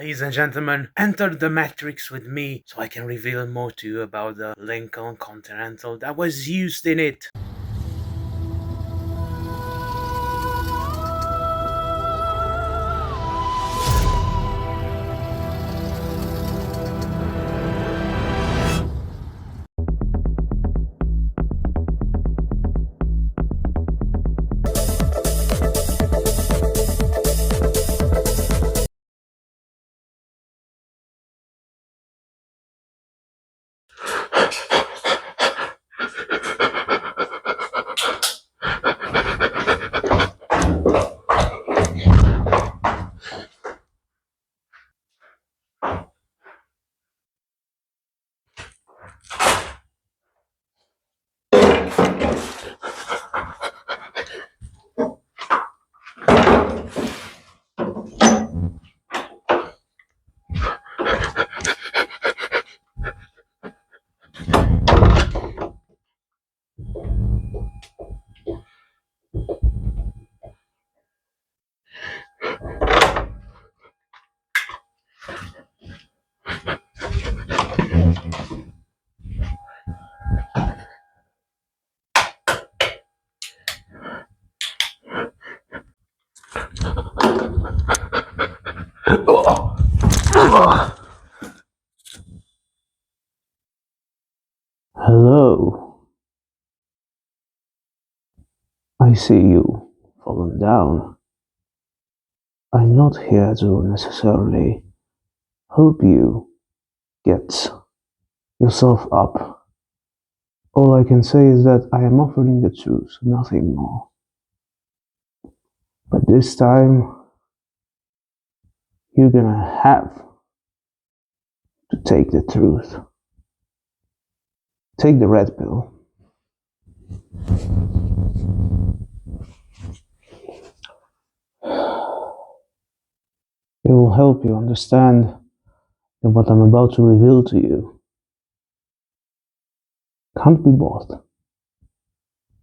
Ladies and gentlemen, enter the Matrix with me so I can reveal more to you about the Lincoln Continental that was used in it. Hello. I see you fallen down. I'm not here to necessarily help you get yourself up. All I can say is that I am offering the truth, nothing more. But this time, you're gonna have to take the truth. Take the red pill. It will help you understand that what I'm about to reveal to you can't be bought,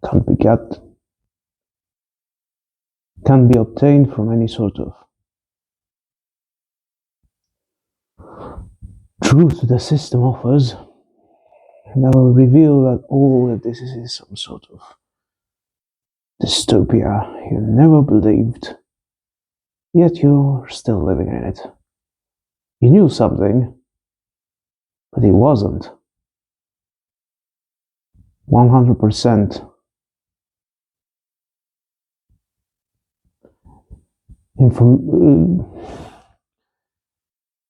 can't be got, can't be obtained from any sort of truth the system offers, and I will reveal that all of this is some sort of dystopia you never believed, yet you're still living in it. You knew something, but it wasn't 100%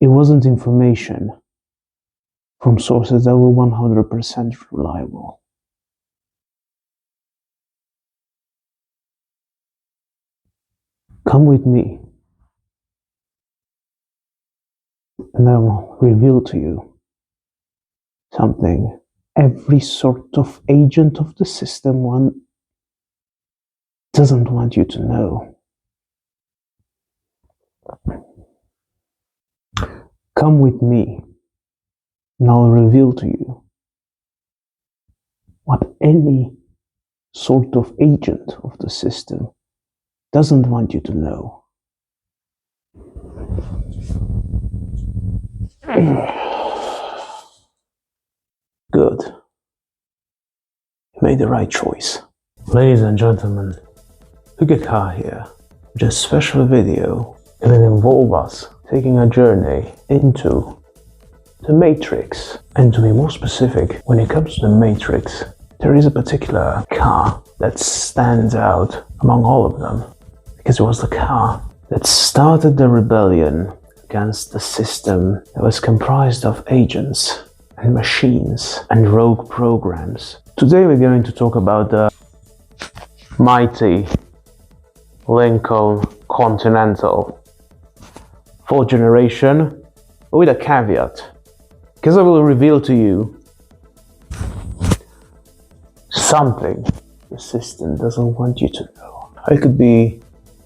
it wasn't information from sources that were 100% reliable. Come with me, and I will reveal to you something every sort of agent of the system doesn't want you to know. Come with me, and I'll reveal to you what any sort of agent of the system doesn't want you to know. Good. You made the right choice. Ladies and gentlemen, hyggecar here, with a special video that will involve us taking a journey into the Matrix. And to be more specific, when it comes to the Matrix, there is a particular car that stands out among all of them, because it was the car that started the rebellion against the system that was comprised of agents and machines and rogue programs. Today we're going to talk about the mighty Lincoln Continental, 4th generation, with a caveat, because I will reveal to you something the system doesn't want you to know. I could be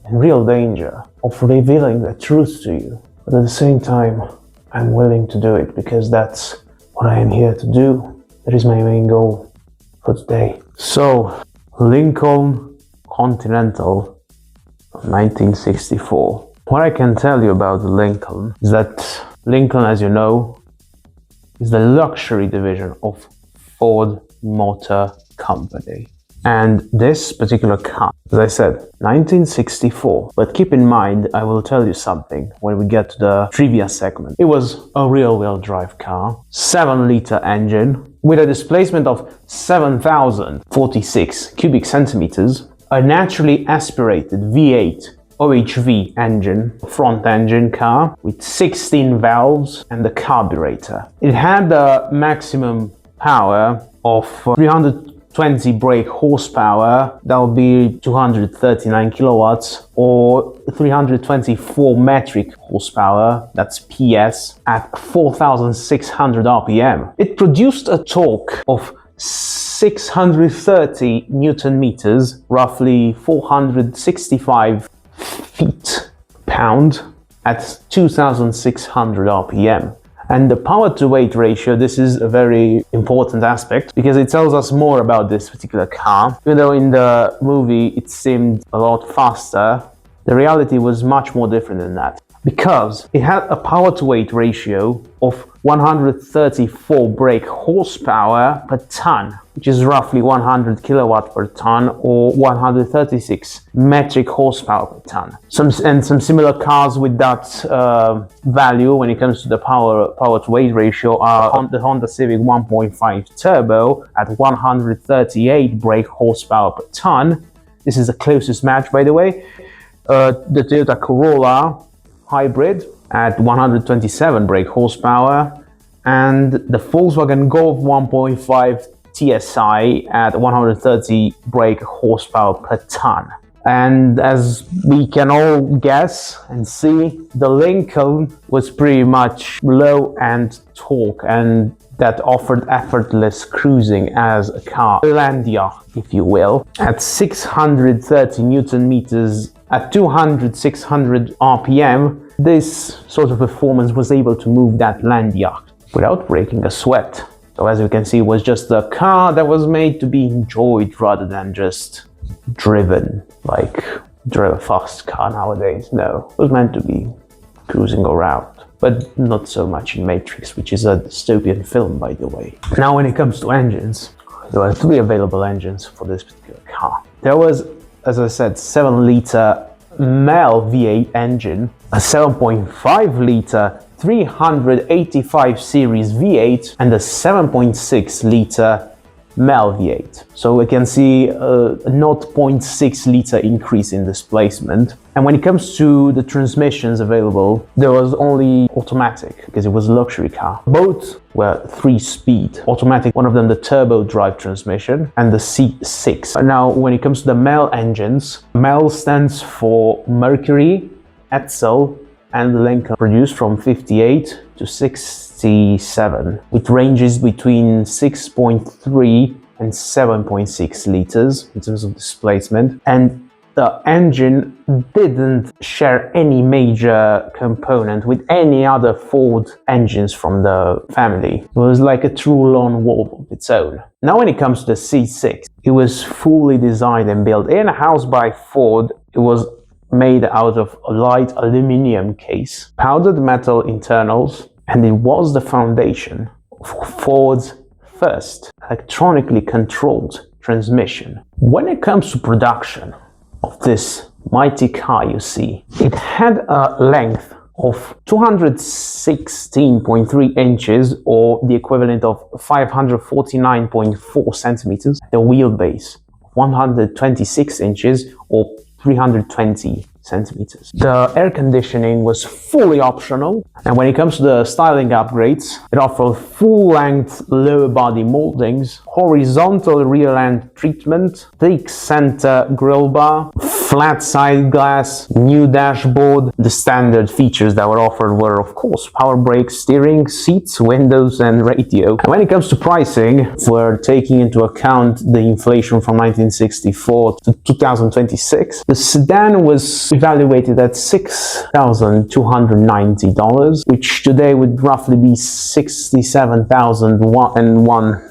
in real danger of revealing the truth to you, but at the same time, I'm willing to do it because that's what I am here to do. That is my main goal for today. So, Lincoln Continental, 1964. What I can tell you about the Lincoln is that Lincoln, as you know, is the luxury division of Ford Motor Company. And this particular car, as I said, 1964. But keep in mind, I will tell you something when we get to the trivia segment. It was a rear-wheel drive car, 7-liter engine with a displacement of 7,046 cubic centimeters, a naturally aspirated V8 OHV engine, front engine car with 16 valves and the carburetor. It had the maximum power of 320 brake horsepower, that would be 239 kilowatts, or 324 metric horsepower, that's PS, at 4,600 RPM. It produced a torque of 630 Newton meters, roughly 465 feet-pound at 2,600 RPM. And the power-to-weight ratio, this is a very important aspect because it tells us more about this particular car. Even though in the movie it seemed a lot faster, the reality was much more different than that. Because it had a power-to-weight ratio of 134 brake horsepower per ton, which is roughly 100 kilowatt per ton or 136 metric horsepower per ton. Some similar cars with that value when it comes to the power-to-weight ratio are the Honda Civic 1.5 Turbo at 138 brake horsepower per ton. This is the closest match, by the way. The Toyota Corolla Hybrid at 127 brake horsepower, and the Volkswagen Golf 1.5 TSI at 130 brake horsepower per ton. And as we can all guess and see, the Lincoln was pretty much low-end torque, and that offered effortless cruising as a car, a land yacht, if you will, at 630 Newton meters at 600 RPM. This sort of performance was able to move that land yacht without breaking a sweat. So as you can see, it was just a car that was made to be enjoyed rather than just driven, like drive a fast car nowadays. No, it was meant to be cruising around, but not so much in Matrix, which is a dystopian film, by the way. Now when it comes to engines, there were 3 available engines for this particular car. There was, as I said, 7-liter male V8 engine, a 7.5-liter 385 series V8, and a 7.6-liter male V8. So we can see a 0.6 liter increase in displacement. And when it comes to the transmissions available, there was only automatic because it was a luxury car. Both were 3-speed automatic, one of them the turbo drive transmission and the C6. Now when it comes to the male engines, male stands for Mercury, Etzel, and the Lincoln, produced from 58 to 67, with ranges between 6.3 and 7.6 liters in terms of displacement. And the engine didn't share any major component with any other Ford engines from the family. It was like a true lone wolf of its own. Now when it comes to the C6, it was fully designed and built in-house by Ford. It was made out of a light aluminum case, powdered metal internals, and it was the foundation for Ford's first electronically controlled transmission. When it comes to production of this mighty car, you see, it had a length of 216.3 inches, or the equivalent of 549.4 centimeters, the wheelbase 126 inches, or 320 centimeters. The air conditioning was fully optional, and when it comes to the styling upgrades, it offered full-length lower body moldings, horizontal rear end treatment, thick center grille bar, flat side glass, new dashboard. The standard features that were offered were, of course, power brakes, steering, seats, windows, and radio. And when it comes to pricing, we're taking into account the inflation from 1964 to 2026. The sedan was evaluated at $6,290, which today would roughly be $67,001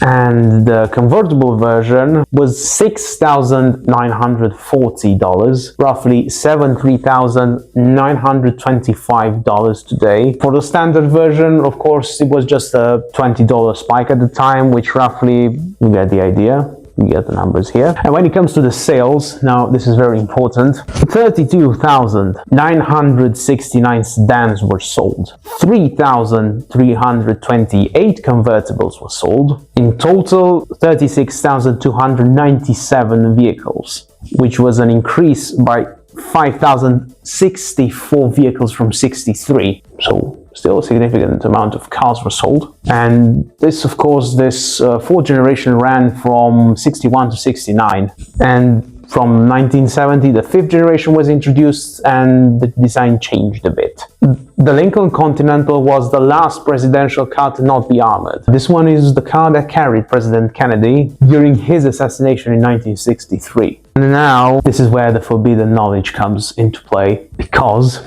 and the convertible version was $6,940, roughly $73,925 today. For the standard version, of course, it was just a $20 spike at the time, which roughly, you get the idea. You get the numbers here. And when it comes to the sales, now this is very important, 32,969 sedans were sold. 3,328 convertibles were sold. In total, 36,297 vehicles, which was an increase by 5,064 vehicles from 63. So still a significant amount of cars were sold. And this, of course, this fourth generation ran from 61 to 69. And from 1970, the fifth generation was introduced and the design changed a bit. The Lincoln Continental was the last presidential car to not be armored. This one is the car that carried President Kennedy during his assassination in 1963. And now, this is where the forbidden knowledge comes into play, because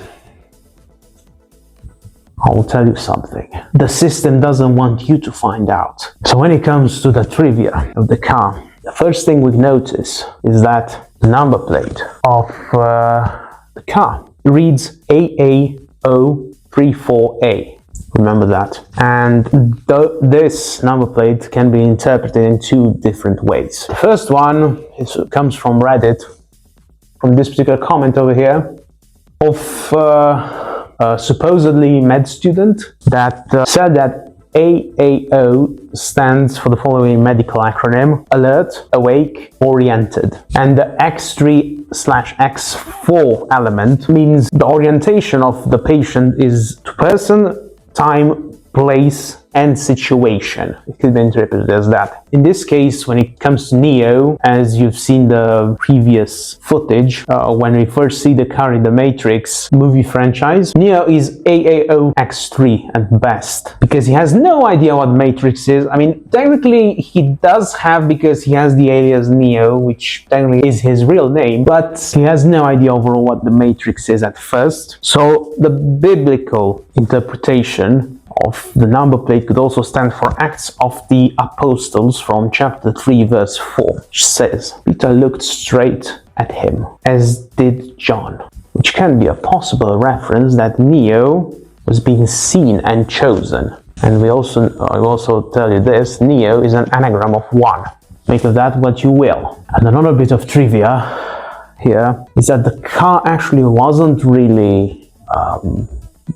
I will tell you something. The system doesn't want you to find out. So when it comes to the trivia of the car, the first thing we notice is that the number plate of the car reads AAO34A. Remember that. And this number plate can be interpreted in two different ways. The first one comes from Reddit, from this particular comment over here, of supposedly med student that said that AAO stands for the following medical acronym: alert, awake, oriented. And the X3/X4 element means the orientation of the patient is to person, time, place, and situation. It could be interpreted as that. In this case, when it comes to Neo, as you've seen the previous footage, when we first see the car in the Matrix movie franchise, Neo is AAO X3 at best, because he has no idea what Matrix is. I mean, technically he does have, because he has the alias Neo, which technically is his real name, but he has no idea overall what the Matrix is at first. So the biblical interpretation of the number plate could also stand for Acts of the Apostles from chapter 3 verse 4, which says, Peter looked straight at him, as did John, which can be a possible reference that Neo was being seen and chosen. And I will also tell you this, Neo is an anagram of 1. Make of that what you will. And another bit of trivia here is that the car actually wasn't really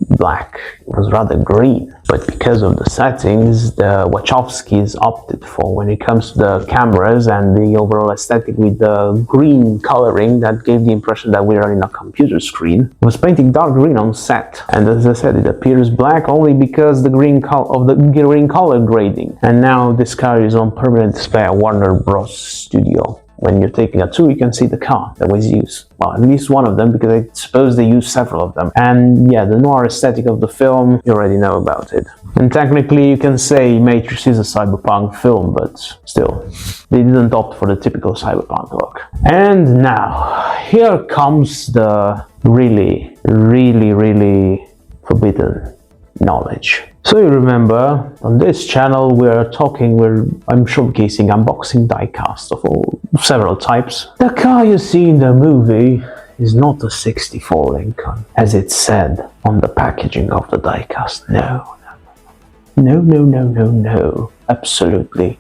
black, it was rather green, but because of the settings the Wachowskis opted for, when it comes to the cameras and the overall aesthetic with the green coloring that gave the impression that we are in a computer screen, it was painted dark green on set. And as I said, it appears black only because the green color grading. And now this car is on permanent display at Warner Bros. Studio. When you're taking a tour, you can see the car that was used. Well, at least one of them, because I suppose they used several of them. And yeah, the noir aesthetic of the film, you already know about it. And technically, you can say Matrix is a cyberpunk film, but still, they didn't opt for the typical cyberpunk look. And now, here comes the really forbidden knowledge. So you remember, on this channel I'm showcasing unboxing diecast of several types. The car you see in the movie is not a 64 Lincoln, as it said on the packaging of the diecast. No, absolutely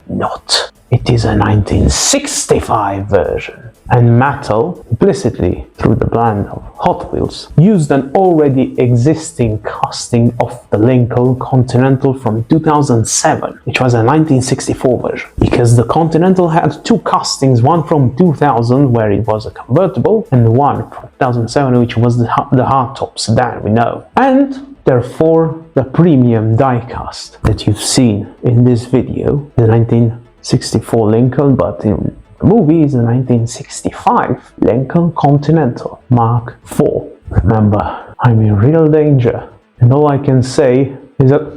not. It is a 1965 version. And Mattel, implicitly through the brand of Hot Wheels, used an already existing casting of the Lincoln Continental from 2007, which was a 1964 version. Because the Continental had two castings, one from 2000, where it was a convertible, and one from 2007, which was the hardtop sedan we know. And therefore, the premium diecast that you've seen in this video, the 1964 Lincoln, but in the movie is the 1965 Lincoln Continental Mark IV. Remember, I'm in real danger, and all I can say is that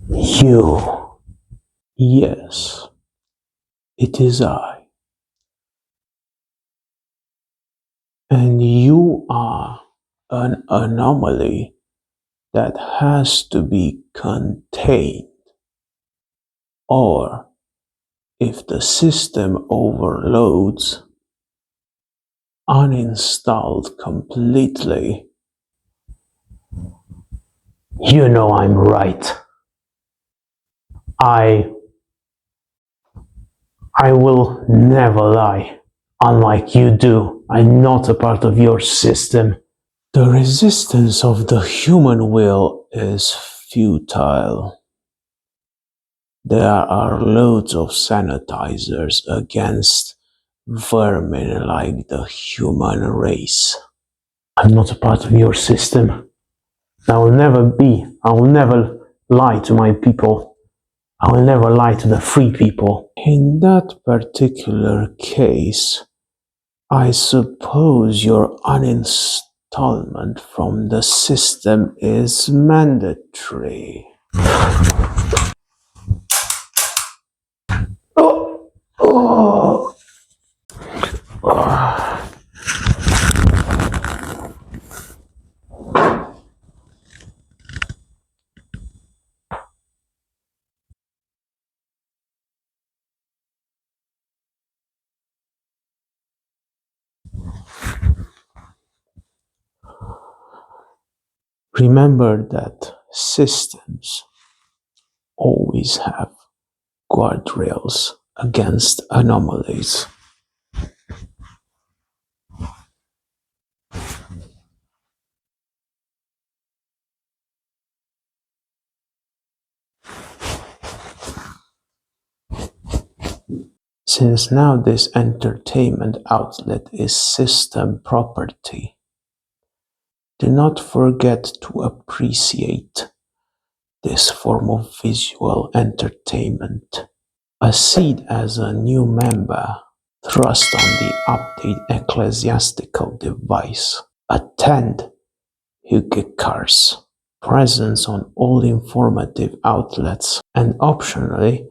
you, yes, It is I. And you are an anomaly that has to be contained. Or, if the system overloads, uninstalled completely. You know I'm right. I I will never lie. Unlike you do, I'm not a part of your system. The resistance of the human will is futile. There are loads of sanitizers against vermin like the human race. I'm not a part of your system. I will never be. I will never lie to my people. I will never lie to the free people. In that particular case, I suppose your uninstallment from the system is mandatory. Oh, oh, oh. Remember that systems always have guardrails against anomalies. Since now this entertainment outlet is system property, do not forget to appreciate this form of visual entertainment. Accede as a new member. Trust on the update ecclesiastical device. Attend hyggecar's presence on all informative outlets, and optionally,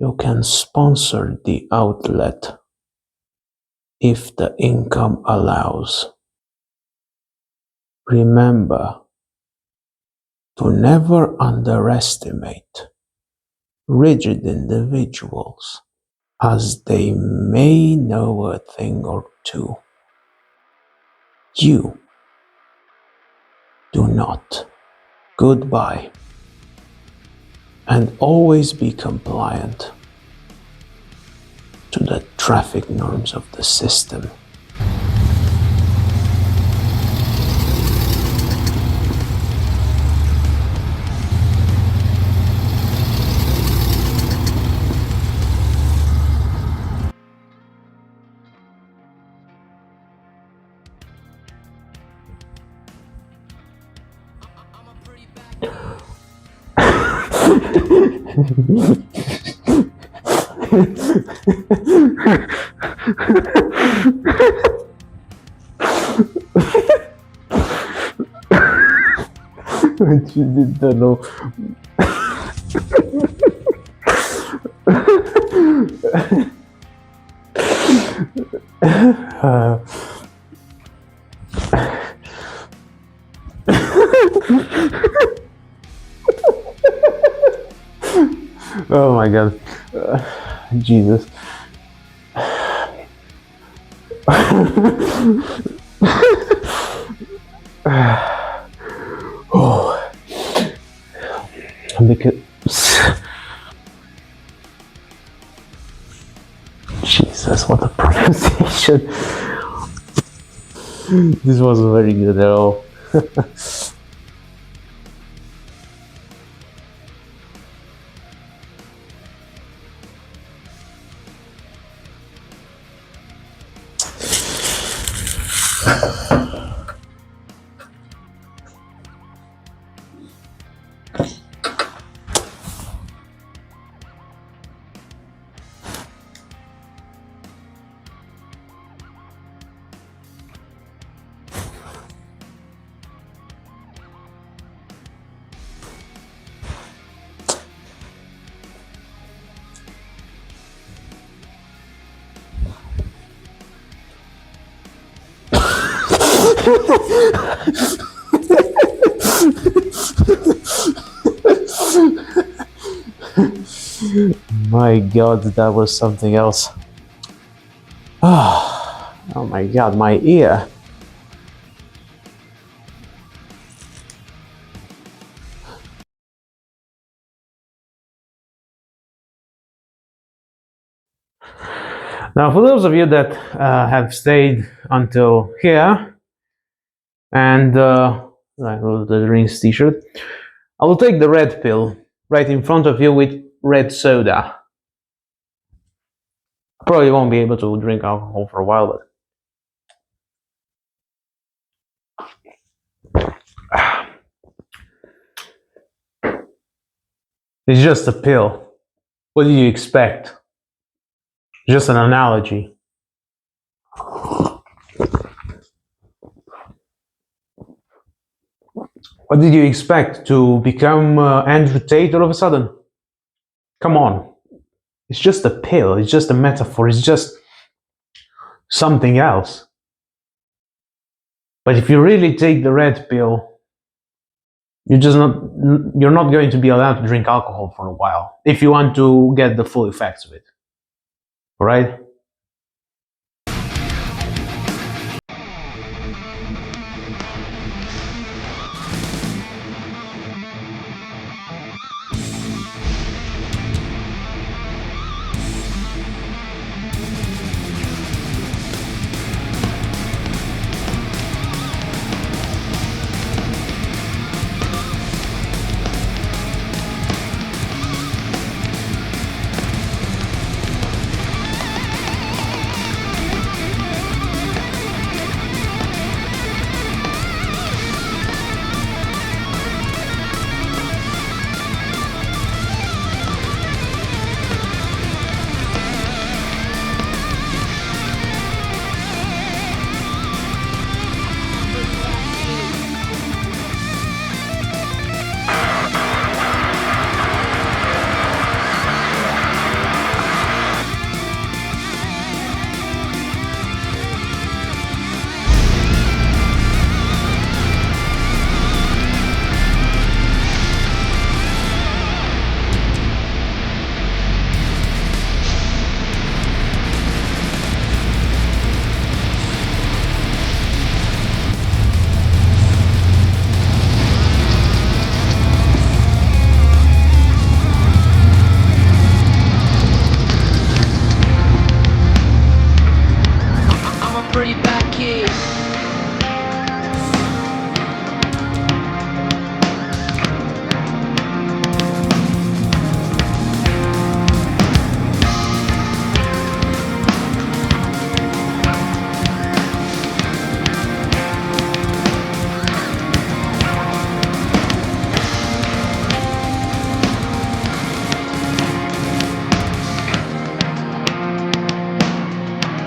you can sponsor the outlet if the income allows. Remember to never underestimate rigid individuals, as they may know a thing or two. You do not. Goodbye, and always be compliant to the traffic norms of the system. You didn't know. Oh my god. Jesus. Oh. Because. Jesus, what a pronunciation. This wasn't very good at all. My God, that was something else. Oh my God, my ear. Now, for those of you that have stayed until here, and the Rings t-shirt, I will take the red pill right in front of you with red soda. Probably won't be able to drink alcohol for a while, but it's just a pill. What do you expect? Just an analogy. What did you expect? To become Andrew Tate all of a sudden? Come on. It's just a pill. It's just a metaphor. It's just something else. But if you really take the red pill, you're not going to be allowed to drink alcohol for a while if you want to get the full effects of it. All right?